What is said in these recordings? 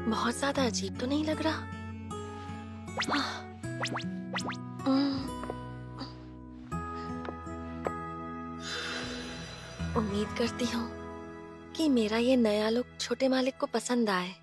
बहुत ज्यादा अजीब तो नहीं लग रहा? उम्मीद करती हूँ कि मेरा ये नया लुक छोटे मालिक को पसंद आए।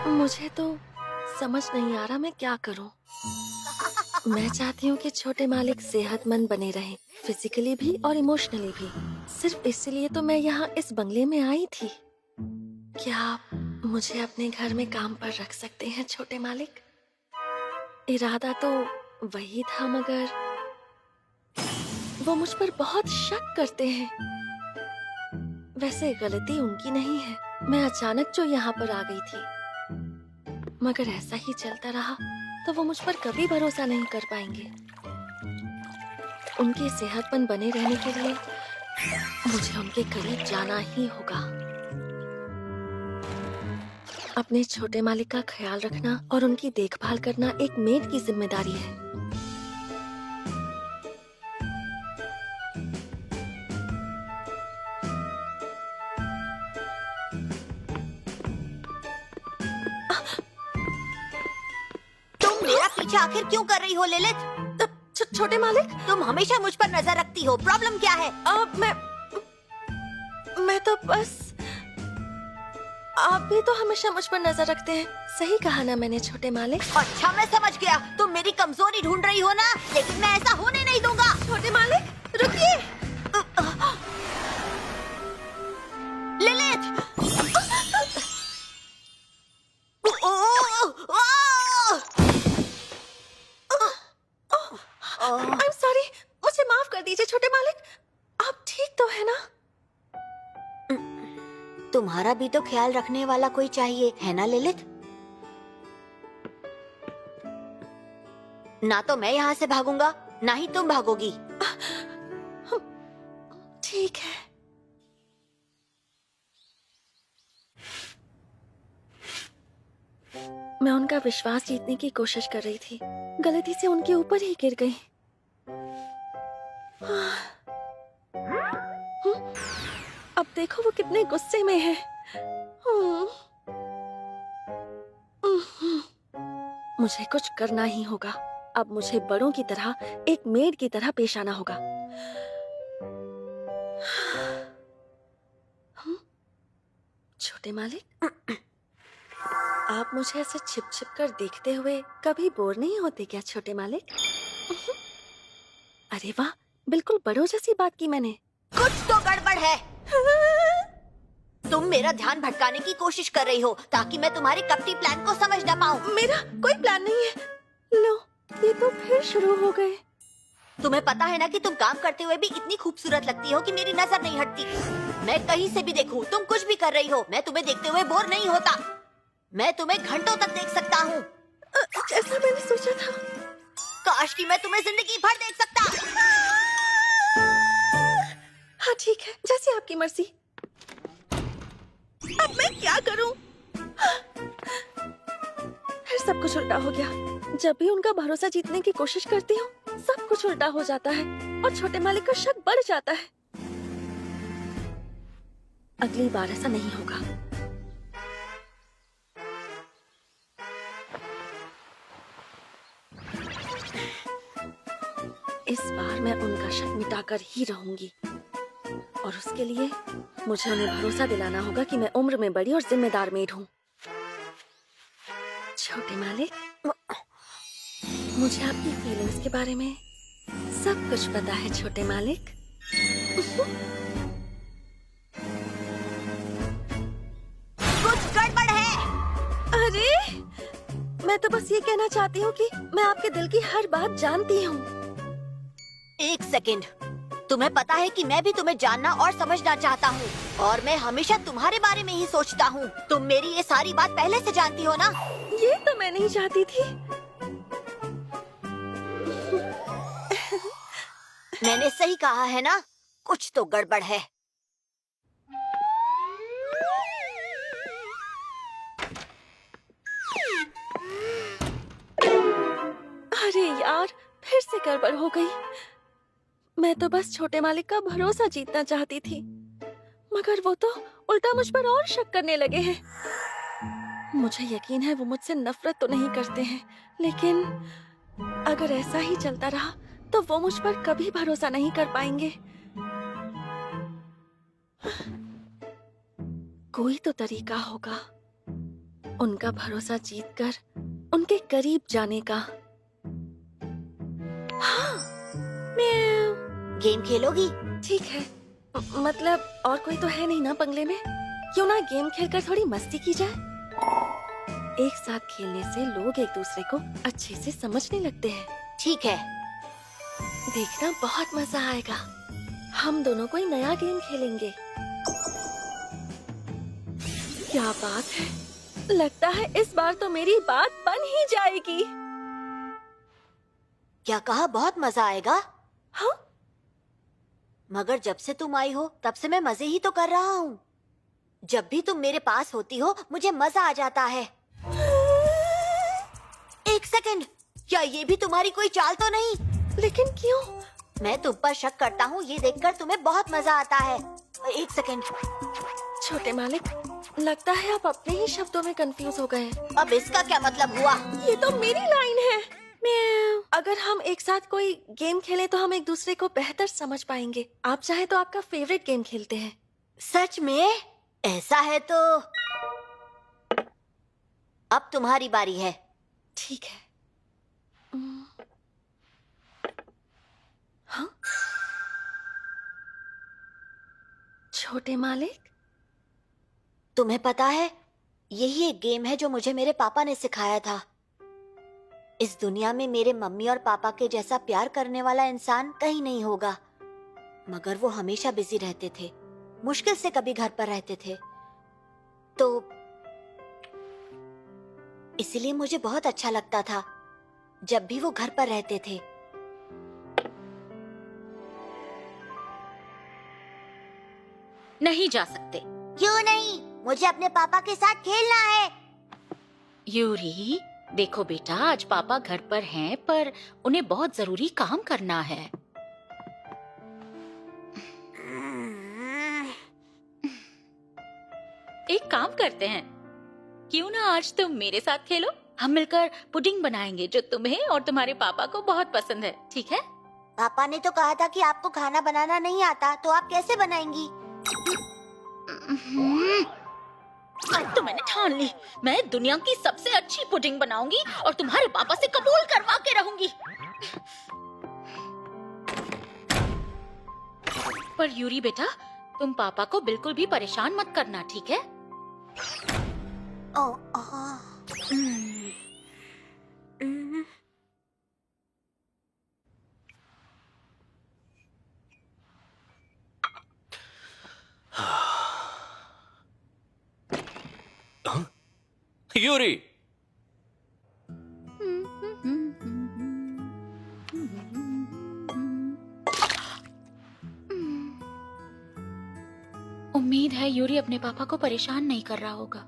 मुझे तो समझ नहीं आ रहा मैं क्या करूं। मैं चाहती हूँ कि छोटे मालिक सेहतमंद बने रहें, फिजिकली भी और इमोशनली भी। सिर्फ इसलिए तो मैं यहाँ इस बंगले में आई थी। क्या आप मुझे अपने घर में काम पर रख सकते हैं छोटे मालिक? इरादा तो वही था, मगर वो मुझ पर बहुत शक करते हैं। वैसे गलती उनकी नहीं है, मैं अचानक जो यहाँ पर आ गई थी। मगर ऐसा ही चलता रहा तो वो मुझ पर कभी भरोसा नहीं कर पाएंगे। उनके सेहतमंद बने रहने के लिए मुझे उनके करीब जाना ही होगा। अपने छोटे मालिक का ख्याल रखना और उनकी देखभाल करना एक मेड की जिम्मेदारी है। पीछे आखिर क्यों कर रही हो ललित? छोटे मालिक, तुम हमेशा मुझ पर नजर रखती हो, प्रॉब्लम क्या है? मैं तो बस, आप भी तो हमेशा मुझ पर नजर रखते हैं। सही कहा ना मैंने छोटे मालिक? अच्छा, मैं समझ गया, तुम मेरी कमजोरी ढूंढ रही हो ना, लेकिन मैं ऐसा होने नहीं दूंगा। छोटे मालिक रुकिए। ललित! I'm sorry, मुझे माफ कर दीजिए छोटे मालिक। आप ठीक तो है ना? तुम्हारा भी तो ख्याल रखने वाला कोई चाहिए, है ना ललित? ना तो मैं यहाँ से भागूंगा, ना ही तुम भागोगी। ठीक है। मैं उनका विश्वास जीतने की कोशिश कर रही थी, गलती से उनके ऊपर ही गिर गई। अब देखो वो कितने गुस्से में है। मुझे कुछ करना ही होगा। अब मुझे बड़ों की तरह, एक मेड की तरह पेश आना होगा। छोटे मालिक, आप मुझे ऐसे छिप छिप कर देखते हुए कभी बोर नहीं होते क्या छोटे मालिक? अरे वाह, बिल्कुल बड़ों जैसी बात की मैंने। कुछ तो गड़बड़ है। तुम मेरा ध्यान भटकाने की कोशिश कर रही हो ताकि मैं तुम्हारे कपटी प्लान को समझ ना पाऊं। मेरा कोई प्लान नहीं है। लो, ये तो फिर शुरू हो गए। तुम्हें पता है ना कि तुम काम करते हुए भी इतनी खूबसूरत लगती हो कि मेरी नजर नहीं हटती। मैं कहीं से भी देखूं, तुम कुछ भी कर रही हो, मैं तुम्हें देखते हुए बोर नहीं होता। मैं तुम्हें घंटों तक देख सकता हूँ। जैसा मैंने सोचा था। काश कि मैं तुम्हें जिंदगी भर देख सकता। हाँ ठीक है, जैसे आपकी मर्जी। अब मैं क्या करूं? फिर सब कुछ उल्टा हो गया। जब भी उनका भरोसा जीतने की कोशिश करती हूँ, सब कुछ उल्टा हो जाता है और छोटे मालिक का शक बढ़ जाता है। अगली बार ऐसा नहीं होगा। इस बार मैं उनका शक मिटाकर ही रहूंगी और उसके लिए मुझे उन्हें भरोसा दिलाना होगा कि मैं उम्र में बड़ी और जिम्मेदार मेड हूँ। छोटे मालिक, मुझे आपकी फीलिंग्स के बारे में सब कुछ पता है। छोटे मालिक, कुछ गड़बड़ है। अरे मैं तो बस ये कहना चाहती हूँ कि मैं आपके दिल की हर बात जानती हूँ। एक सेकंड, तुम्हें पता है कि मैं भी तुम्हें जानना और समझना चाहता हूँ और मैं हमेशा तुम्हारे बारे में ही सोचता हूँ। तुम मेरी ये सारी बात पहले से जानती हो ना? ये तो मैं नहीं चाहती थी। मैंने सही कहा है ना? कुछ तो गड़बड़ है। अरे यार, फिर से गड़बड़ हो गई। मैं तो बस छोटे मालिक का भरोसा जीतना चाहती थी, मगर वो तो उल्टा मुझ पर और शक करने लगे हैं। मुझे यकीन है वो मुझसे नफरत तो नहीं करते हैं, लेकिन अगर ऐसा ही चलता रहा तो वो मुझ पर कभी भरोसा नहीं कर पाएंगे। कोई तो तरीका होगा उनका भरोसा जीतकर उनके करीब जाने का। हाँ, म्याऊ। गेम खेलोगी? ठीक है, मतलब और कोई तो है नहीं ना बंगले में? क्यों ना गेम खेलकर थोड़ी मस्ती की जाए? एक साथ खेलने से लोग एक दूसरे को अच्छे से समझने लगते हैं। ठीक है। देखना, बहुत मजा आएगा। हम दोनों कोई नया गेम खेलेंगे। क्या बात है, लगता है इस बार तो मेरी बात बन ही जाएगी। क्या कहा? बहुत मजा आएगा? हाँ? मगर जब से तुम आई हो तब से मैं मजे ही तो कर रहा हूँ। जब भी तुम मेरे पास होती हो मुझे मजा आ जाता है। एक सेकंड, क्या ये भी तुम्हारी कोई चाल तो नहीं? लेकिन क्यों? मैं तुम पर शक करता हूँ ये देखकर तुम्हें बहुत मजा आता है। एक सेकंड। छोटे मालिक, लगता है आप अपने ही शब्दों में कंफ्यूज हो गए। अब इसका क्या मतलब हुआ? ये तो मेरी लाइन है। म्याऊ। अगर हम एक साथ कोई गेम खेलें तो हम एक दूसरे को बेहतर समझ पाएंगे। आप चाहे तो आपका फेवरेट गेम खेलते हैं। सच में? ऐसा है तो अब तुम्हारी बारी है। ठीक है। हाँ? छोटे मालिक, तुम्हें पता है यही एक गेम है जो मुझे मेरे पापा ने सिखाया था। इस दुनिया में मेरे मम्मी और पापा के जैसा प्यार करने वाला इंसान कहीं नहीं होगा। मगर वो हमेशा बिजी रहते थे, मुश्किल से कभी घर पर रहते थे, तो इसीलिए मुझे बहुत अच्छा लगता था जब भी वो घर पर रहते थे। नहीं जा सकते। क्यों नहीं? मुझे अपने पापा के साथ खेलना है। यूरी, देखो बेटा, आज पापा घर पर हैं, पर उन्हें बहुत जरूरी काम करना है। एक काम करते हैं, क्यों ना आज तुम मेरे साथ खेलो? हम मिलकर पुडिंग बनाएंगे जो तुम्हें और तुम्हारे पापा को बहुत पसंद है, ठीक है? पापा ने तो कहा था कि आपको खाना बनाना नहीं आता, तो आप कैसे बनाएंगी? अब तो मैंने ठान ली, मैं दुनिया की सबसे अच्छी पुडिंग बनाऊंगी और तुम्हारे पापा से कबूल करवा के रहूंगी। पर यूरी बेटा, तुम पापा को बिल्कुल भी परेशान मत करना, ठीक है? यूरी, उम्मीद है यूरी अपने पापा को परेशान नहीं कर रहा होगा।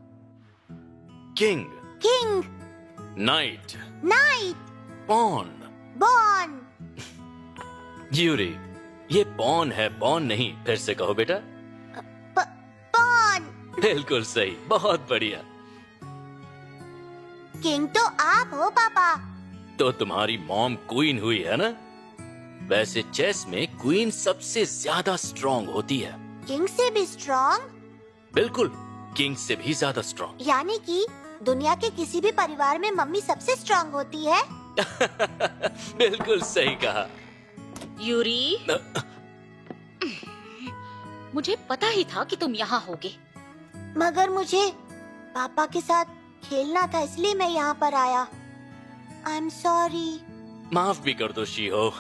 King, king, knight, knight, pawn. बॉन। यूरी, ये पॉन है, पॉन नहीं। फिर से कहो बेटा। बॉन। बिल्कुल सही, बहुत बढ़िया। किंग तो आप हो पापा। तो तुम्हारी मॉम क्वीन हुई है ना? वैसे चेस में क्वीन सबसे ज्यादा स्ट्रॉन्ग होती है। किंग से भी स्ट्रॉन्ग? बिल्कुल, किंग से भी ज्यादा स्ट्रॉन्ग। यानी कि दुनिया के किसी भी परिवार में मम्मी सबसे स्ट्रॉन्ग होती है? बिल्कुल सही कहा। यूरी, मुझे पता ही था कि तुम यहाँ होगे। मगर मुझे पापा के साथ खेलना था, इसलिए मैं यहाँ पर आया। I am sorry. माफ भी कर दो शीहो।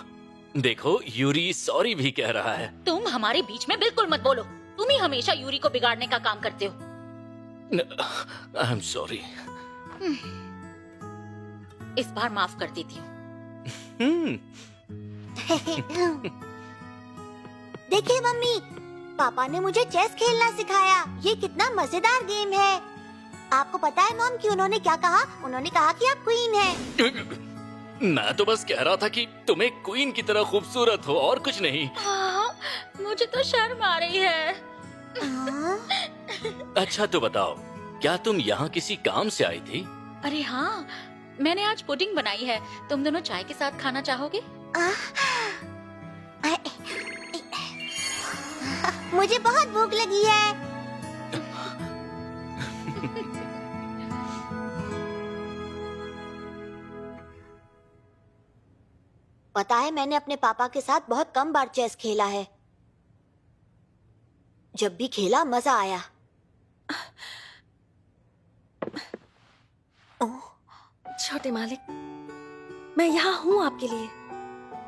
देखो, यूरी सॉरी भी कह रहा है। तुम हमारे बीच में बिल्कुल मत बोलो। तुम ही हमेशा यूरी को बिगाड़ने का काम करते हो। I am sorry. इस बार माफ कर देती हूँ। देखिए मम्मी, पापा ने मुझे चेस खेलना सिखाया। ये कितना मजेदार गेम है। आपको पता है मॉम कि उन्होंने क्या कहा? उन्होंने कहा कि आप क्वीन हैं। मैं तो बस कह रहा था कि तुम एक क्वीन की तरह खूबसूरत हो, और कुछ नहीं। हाँ, मुझे तो शर्म आ रही है। अच्छा तो बताओ, क्या तुम यहाँ किसी काम से आई थी? अरे हाँ, मैंने आज पुडिंग बनाई है। तुम दोनों चाय के साथ खाना चाहोगे? मुझे बहुत भूख लगी है। पता है, मैंने अपने पापा के साथ बहुत कम बार चेस खेला है। जब भी खेला मजा आया। छोटे मालिक, मैं यहाँ हूँ आपके लिए।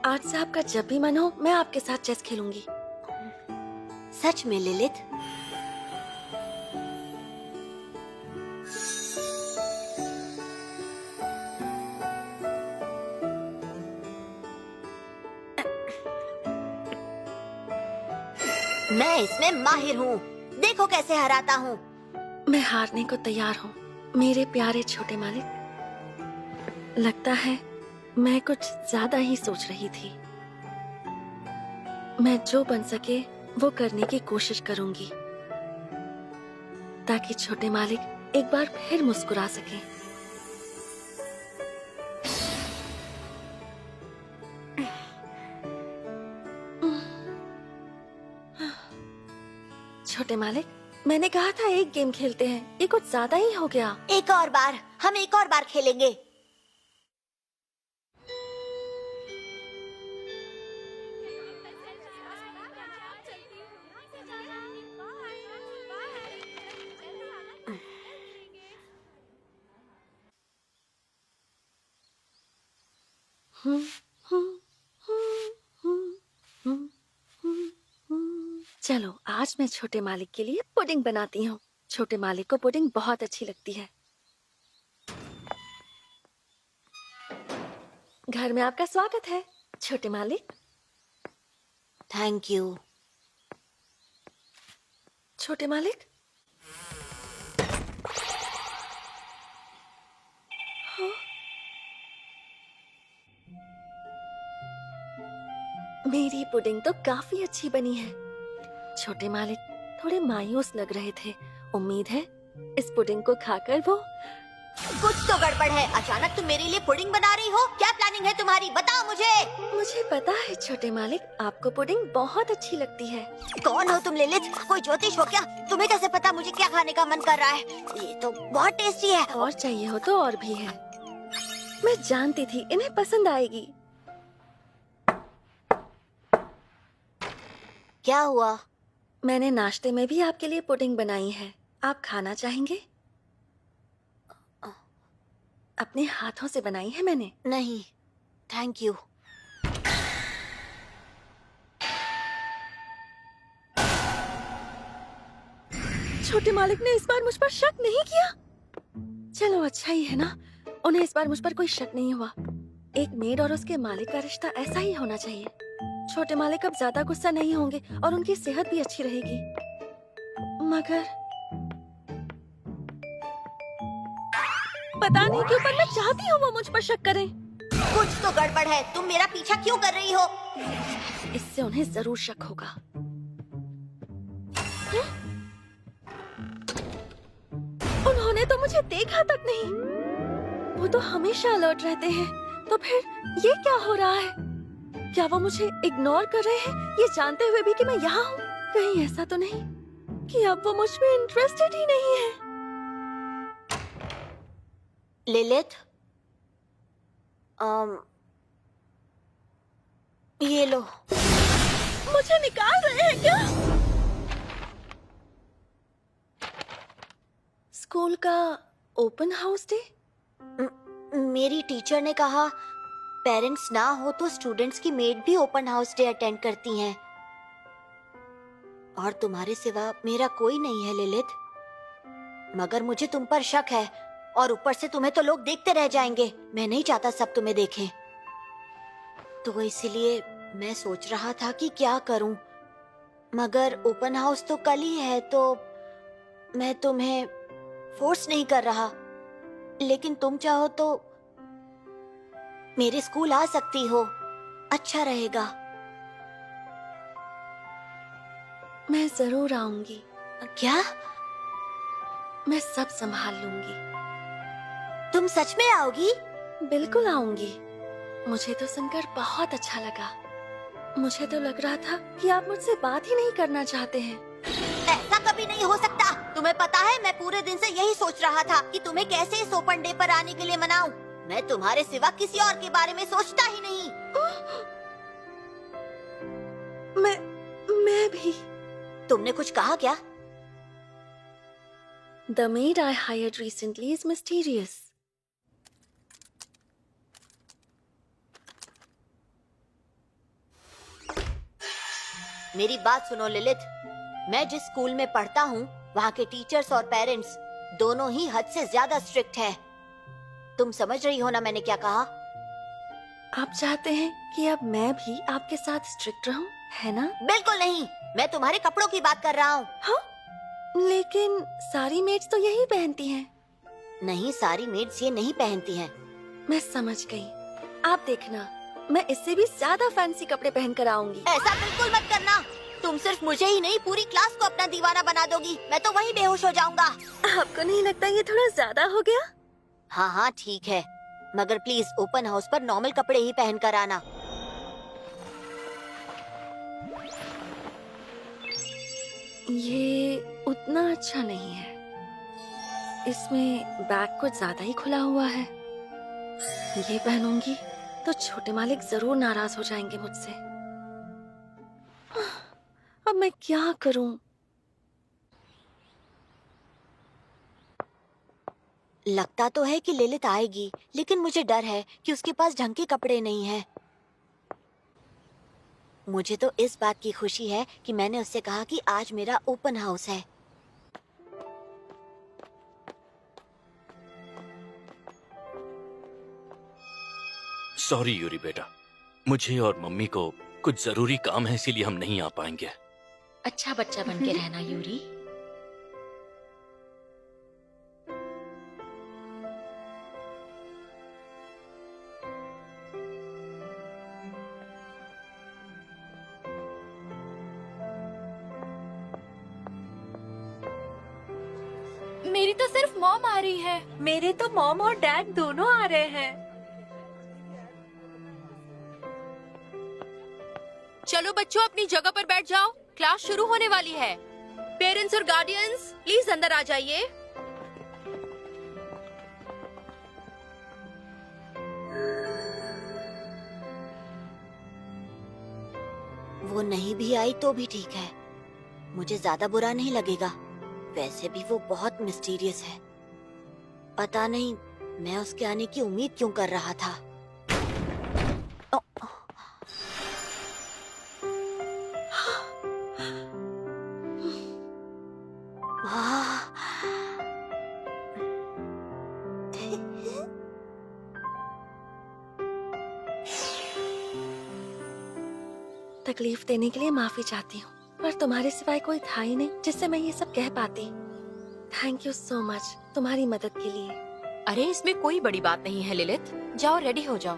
आज से आपका जब भी मन हो, मैं आपके साथ चेस खेलूंगी। सच में लिलित? मैं इसमें माहिर हूँ। देखो कैसे हराता हूँ। मैं हारने को तैयार हूँ मेरे प्यारे छोटे मालिक। लगता है मैं कुछ ज्यादा ही सोच रही थी। मैं जो बन सके वो करने की कोशिश करूंगी, ताकि छोटे मालिक एक बार फिर मुस्कुरा सके। छोटे मालिक, मैंने कहा था एक गेम खेलते हैं। ये कुछ ज्यादा ही हो गया। एक और बार, हम एक और बार खेलेंगे। चलो, आज मैं छोटे मालिक के लिए पुडिंग बनाती हूँ। छोटे मालिक को पुडिंग बहुत अच्छी लगती है। घर में आपका स्वागत है छोटे मालिक। Thank you. छोटे मालिक, हाँ? मेरी पुडिंग तो काफी अच्छी बनी है। छोटे मालिक थोड़े मायूस लग रहे थे। उम्मीद है इस पुडिंग को खाकर वो... कुछ तो गड़बड़ है। अचानक तुम मेरे लिए पुडिंग बना रही हो? क्या प्लानिंग है तुम्हारी? बताओ मुझे। मुझे पता है छोटे मालिक, आपको पुडिंग बहुत अच्छी लगती है। कौन हो तुम लिलित? कोई ज्योतिष हो क्या? तुम्हें कैसे पता मुझे क्या खाने का मन कर रहा है? ये तो बहुत टेस्टी है। और चाहिए हो तो और भी है। मैं जानती थी इन्हें पसंद आएगी। क्या हुआ? मैंने नाश्ते में भी आपके लिए पुडिंग बनाई है। आप खाना चाहेंगे? अपने हाथों से बनाई है मैंने। नहीं, थैंक यू। छोटे मालिक ने इस बार मुझ पर शक नहीं किया। चलो अच्छा ही है ना, उन्हें इस बार मुझ पर कोई शक नहीं हुआ। एक मेड और उसके मालिक का रिश्ता ऐसा ही होना चाहिए। छोटे मालिक अब ज्यादा गुस्सा नहीं होंगे और उनकी सेहत भी अच्छी रहेगी। मगर पता नहीं क्यों पर मैं चाहती हूँ वो मुझ पर शक करें। कुछ तो गड़बड़ है। तुम मेरा पीछा क्यों कर रही हो? इससे उन्हें जरूर शक होगा। उन्होंने तो मुझे देखा तक नहीं। वो तो हमेशा अलर्ट रहते हैं। तो फिर ये क्या हो रहा है? क्या वो मुझे इग्नोर कर रहे हैं, ये जानते हुए भी कि मैं यहाँ हूँ? कहीं ऐसा तो नहीं कि अब वो मुझ में इंटरेस्टेड ही नहीं है? लिलिथ, ये लो। मुझे निकाल रहे हैं क्या? स्कूल का ओपन हाउस डे? मेरी टीचर ने कहा पेरेंट्स ना हो तो स्टूडेंट्स की मेड भी ओपन हाउस डे अटेंड करती हैं। और तुम्हारे सिवा मेरा कोई नहीं है लिलिथ। मगर मुझे तुम पर शक है और ऊपर से तुम्हें तो लोग देखते रह जाएंगे। मैं नहीं चाहता सब तुम्हें देखें। तो इसलिए मैं सोच रहा था कि क्या करूं। मगर ओपन हाउस तो कल ही है तो मैं तुम्हें फोर्स नहीं कर रहा। लेकिन तुम चाहो तो मेरे स्कूल आ सकती हो। अच्छा रहेगा। मैं जरूर आऊंगी। क्या? मैं सब संभाल लूंगी। तुम सच में आओगी? बिल्कुल आऊंगी। मुझे तो सुनकर बहुत अच्छा लगा। मुझे तो लग रहा था कि आप मुझसे बात ही नहीं करना चाहते हैं। ऐसा कभी नहीं हो सकता। तुम्हें पता है मैं पूरे दिन से यही सोच रहा था कि तुम्हें कैसे इस ओपन डे पर आने के लिए मनाऊं। मैं तुम्हारे सिवा किसी और के बारे में सोचता ही नहीं। मैं भी। तुमने कुछ कहा क्या? The maid I hired recently is mysterious. मेरी बात सुनो लिलिथ। मैं जिस स्कूल में पढ़ता हूँ वहाँ के टीचर्स और पेरेंट्स दोनों ही हद से ज्यादा स्ट्रिक्ट हैं। तुम समझ रही हो ना मैंने क्या कहा? आप चाहते हैं कि अब मैं भी आपके साथ स्ट्रिक्ट रहूं, है ना? बिल्कुल नहीं। मैं तुम्हारे कपड़ों की बात कर रहा हूँ। हाँ, लेकिन सारी मेड्स तो यही पहनती हैं। नहीं, सारी मेड्स ये नहीं पहनती हैं। मैं समझ गई। आप देखना, मैं इससे भी ज्यादा फैंसी कपड़े पहन कर आऊंगी। ऐसा बिल्कुल मत करना। तुम सिर्फ मुझे ही नहीं पूरी क्लास को अपना दीवाना बना दोगी। मैं तो वहीं बेहोश हो जाऊंगा। आपको नहीं लगता ये थोड़ा ज्यादा हो गया? हाँ हाँ ठीक है, मगर प्लीज ओपन हाउस पर नॉर्मल कपड़े ही पहन कर आना। ये उतना अच्छा नहीं है। इसमें बैक कुछ ज्यादा ही खुला हुआ है। ये पहनूंगी तो छोटे मालिक जरूर नाराज हो जाएंगे मुझसे। अब मैं क्या करूं? लगता तो है कि लिलिथ आएगी, लेकिन मुझे डर है कि उसके पास ढंग के कपड़े नहीं हैं। मुझे तो इस बात की खुशी है कि मैंने उससे कहा कि आज मेरा ओपन हाउस है। सॉरी यूरी बेटा, मुझे और मम्मी को कुछ जरूरी काम है, इसीलिए हम नहीं आ पाएंगे। अच्छा बच्चा बन के रहना यूरी। मेरी तो सिर्फ मॉम आ रही है। मेरे तो मॉम और डैड दोनों आ रहे हैं। चलो बच्चों अपनी जगह पर बैठ जाओ, क्लास शुरू होने वाली है। पेरेंट्स और गार्डियंस प्लीज अंदर आ जाइए। वो नहीं भी आई तो भी ठीक है, मुझे ज्यादा बुरा नहीं लगेगा। वैसे भी वो बहुत मिस्टीरियस है। पता नहीं मैं उसके आने की उम्मीद क्यों कर रहा था। तकलीफ देने के लिए माफी चाहती हूँ। पर तुम्हारे सिवाय कोई था ही नहीं जिससे मैं ये सब कह पाती। थैंक यू सो मच तुम्हारी मदद के लिए। अरे इसमें कोई बड़ी बात नहीं है लिलित, जाओ रेडी हो जाओ।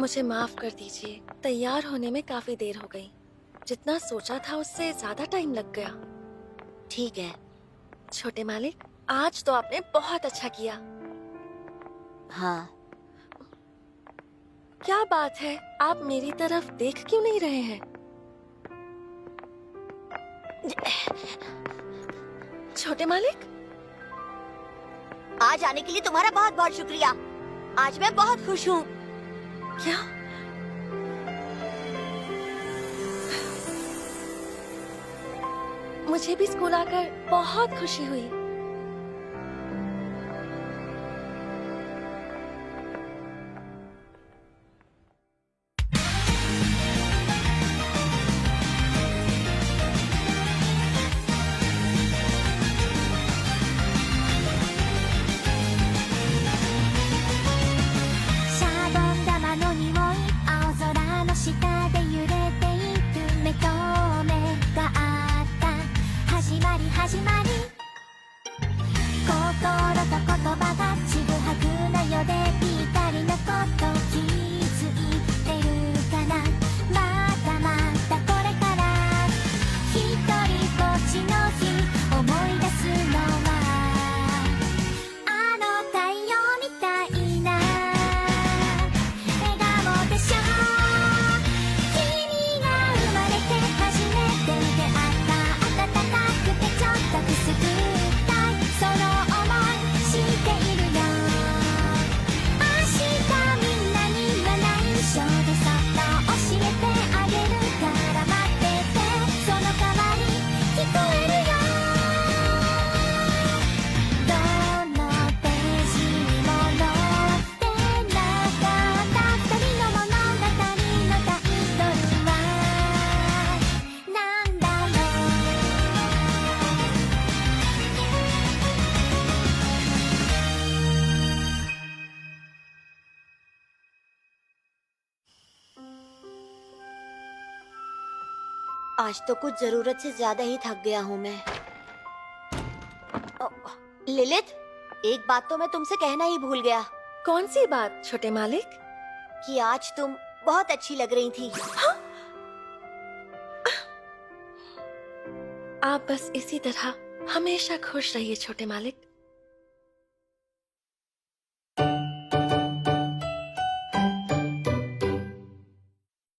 मुझे माफ कर दीजिए, तैयार होने में काफी देर हो गई। जितना सोचा था उससे ज्यादा टाइम लग गया। ठीक है। छोटे मालिक, आज तो आपने बहुत अच्छा किया। हाँ, क्या बात है, आप मेरी तरफ देख क्यों नहीं रहे हैं? छोटे मालिक, आज आने के लिए तुम्हारा बहुत बहुत शुक्रिया। आज मैं बहुत खुश हूँ। क्या? मुझे भी स्कूल आकर बहुत खुशी हुई।シャボン玉の匂い、青空の下で揺れている目と目があった。始まり始まり、心と言葉がちぐはぐなよでぴったりなこと気づいてるかな。まだまだこれから一人ぼっちの日思い出すのはあの太陽みたいな笑顔でしょ。君が生まれて初めて出会った暖かくてちょっとくすぐったいその想いしているよ。明日みんなには内緒でそっと教えてあげるから待ってて。その代わり聞こえるよ。どのページにも載ってなかった二人の物語のタイトルはなんだろう。आज तो कुछ जरूरत से ज्यादा ही थक गया हूँ मैं। लिलित, एक बात तो मैं तुमसे कहना ही भूल गया कौन सी बात छोटे मालिक? कि आज तुम बहुत अच्छी लग रही थी। आप बस इसी तरह हमेशा खुश रहिए छोटे मालिक।